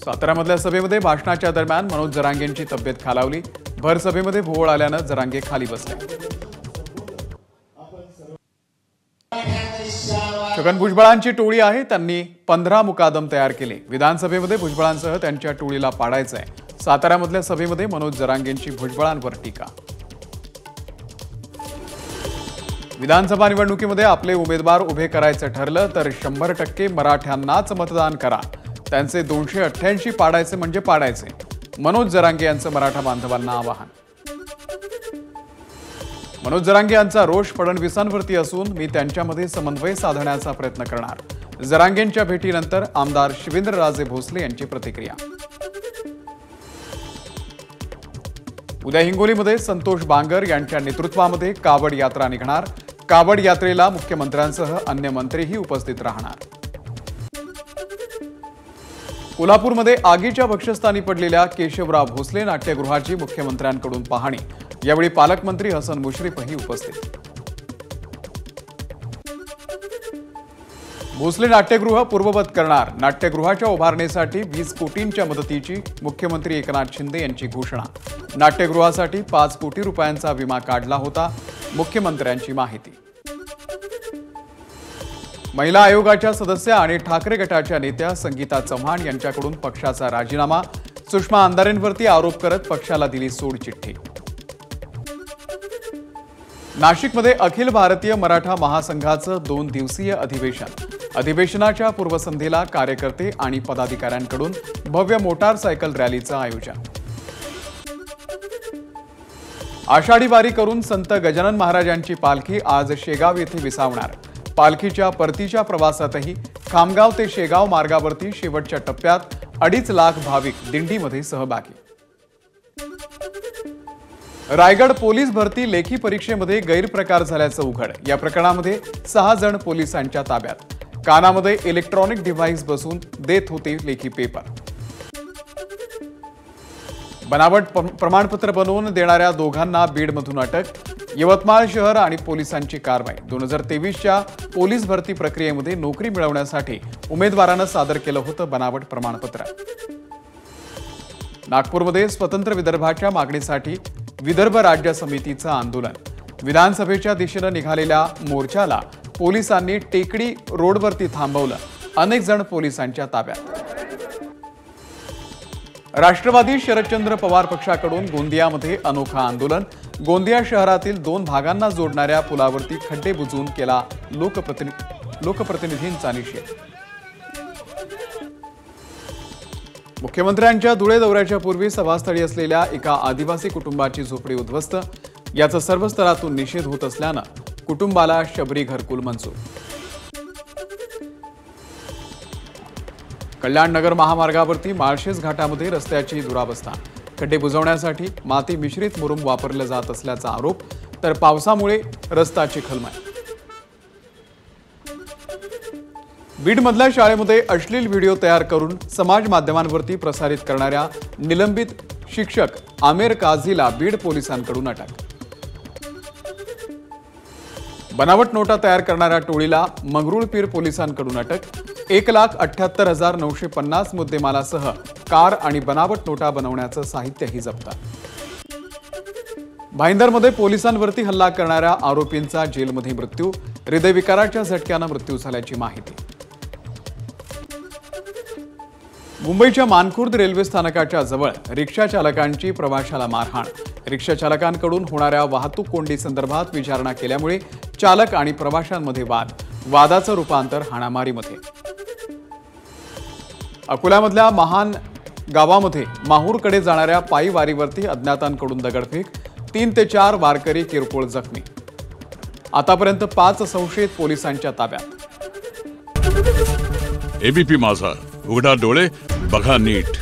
साताऱ्यामधल्या सभेमध्ये भाषणाच्या दरम्यान मनोज जरांगेंची तब्येत खालावली। भर सभेमध्ये भोवळ आल्यानं जरांगे खाली बसले। छगन भुजबळांची टोळी आहे, त्यांनी 15 मुकादम तयार केले। विधानसभेमध्ये भुजबळांसह त्यांच्या टोळीला पाडायचंय। साताऱ्यामधल्या सभेमध्ये मनोज जरांगेंची भुजबळांवर टीका। विधानसभा निवडणुकीमध्ये आपले उमेदवार उभे करायचं ठरलं तर 100% मराठ्यांनाच मतदान करा। त्यांचे 288 पाडायचे म्हणजे पाडायचे। मनोज जरांगे यांचं मराठा बांधवांना आवाहन। मनोज जरांगे यांचा रोष फडणवीसांवरती असून मी त्यांच्यामध्ये समन्वय साधण्याचा प्रयत्न करणार। जरांगेंच्या भेटीनंतर आमदार शिवेंद्रराजे भोसले यांची प्रतिक्रिया। उद्या हिंगोलीमध्ये संतोष बांगर यांच्या नेतृत्वामध्ये कावड यात्रा निघणार। कावड यात्रेला मुख्यमंत्र्यांसह अन्य मंत्रीही उपस्थित राहणार। कोल्हापूरमध्ये आगीच्या भक्षस्थानी पडलेल्या केशवराव भोसले नाट्यगृहाची मुख्यमंत्र्यांकडून पाहणी। यावेळी पालकमंत्री हसन मुश्रीफही उपस्थित। भोसले नाट्यगृह पूर्ववत करणार। नाट्यगृहाच्या उभारणीसाठी 20 कोटींच्या मदतीची मुख्यमंत्री एकनाथ शिंदे यांची घोषणा। नाट्यगृहासाठी 5 कोटी रुपयांचा विमा काढला होता, मुख्यमंत्र्यांची माहिती। महिला आयोगाच्या सदस्या आणि ठाकरे गटाच्या नेत्या संगीता चव्हाण यांच्याकडून पक्षाचा राजीनामा। सुषमा अंधारेंवरती आरोप करत पक्षाला दिली सोडचिठ्ठी। नाशिकमध्ये अखिल भारतीय मराठा महासंघाचं 2 दिवसीय अधिवेशन। अधिवेशनाच्या पूर्वसंध्येला कार्यकर्ते आणि पदाधिकाऱ्यांकडून भव्य मोटारसायकल रॅलीचं आयोजन। आषाढी वारी करून संत गजानन महाराजांची पालखी आज शेगाव येथे विसावणार। पालखीच्या परतीच्या प्रवासातही खामगाव ते शेगाव मार्गावरती शेवटच्या टप्प्यात 2.5 लाख भाविक दिंडीमध्ये सहभागी। रायगड पोलीस भरती लेखी परीक्षेमध्ये गैरप्रकार झाल्याचं उघड। या प्रकरणामध्ये 6 जण पोलिसांच्या ताब्यात। कानामध्ये इलेक्ट्रॉनिक डिव्हाइस बसवून देत होते लेखी पेपर। बनावट प्रमाणपत्र बनवून देणाऱ्या दोघांना बीडमधून अटक। यवतमाळ शहर आणि पोलिसांची कारवाई। 2023च्या पोलीस भरती प्रक्रियेमध्ये नोकरी मिळवण्यासाठी उमेदवारांना सादर केलं होतं बनावट प्रमाणपत्र। नागपूरमध्ये स्वतंत्र विदर्भाच्या मागणीसाठी विदर्भ राज्य समितीचं आंदोलन। विधानसभेच्या दिशेने निघालेल्या मोर्चाला पोलिसांनी टेकडी रोडवरती थांबवलं। अनेक जण पोलिसांच्या ताब्यात। राष्ट्रवादी शरदचंद्र पवार पक्षाकडून गोंदियामध्ये अनोखं आंदोलन। गोंदिया शहरातील 2 भागांना जोडणाऱ्या पुलावरती खड्डे बुजवून केला लोकप्रतिनिधींचा निषेध। मुख्यमंत्र्यांच्या धुळे दौऱ्याच्या पूर्वी सभास्थळी असलेल्या एका आदिवासी कुटुंबाची झोपडी उद्ध्वस्त। याचा सर्व स्तरातून निषेध होत असल्यानं कुटुंबाला शबरी घरकुल मंजूर। कल्याण नगर महामार्गावरती माळशेज घाटामध्ये रस्त्याची दुरावस्था। खड्डे बुजवण्यासाठी माती मिश्रित मुरुम वापरले जात असल्याचा आरोप, तर पावसामुळे रस्ता चिखलमय। बीडमधल्या शाळेमध्ये अश्लील व्हिडिओ तयार करून समाज माध्यमांवरती प्रसारित करणाऱ्या निलंबित शिक्षक आमेर काझीला बीड पोलिसांकडून अटक। बनावट नोटा तयार करणाऱ्या टोळीला मंगरुळपीर पोलिसांकडून अटक। 1,78,950 मुद्देमालासह कार आणि बनावट नोटा बनवण्याचं साहित्यही जप्त। भाईंदरमध्ये पोलिसांवरती हल्ला करणाऱ्या आरोपींचा जेलमध्ये मृत्यू। हृदयविकाराच्या झटक्यानं मृत्यू झाल्याची माहिती। मुंबईच्या मानखुर्द रेल्वे स्थानकाच्या जवळ रिक्षा चालकांची प्रवाशाला मारहाण। रिक्षा चालकांकडून होणाऱ्या वाहतूक कोंडी संदर्भात विचारणा केल्यामुळे चालक आणि प्रवाशांमध्ये वादाचं रूपांतर हाणामारीमध्ये। अकोल्यामधल्या महान गावामध्ये माहूरकडे जाणाऱ्या पायी वारीवरती अज्ञातांकडून दगडफेक। 3 ते 4 वारकरी किरकोळ जखमी। आतापर्यंत 5 संशयित पोलिसांच्या ताब्यात। एबीपी माझा, उघडा डोळे बघा नीट।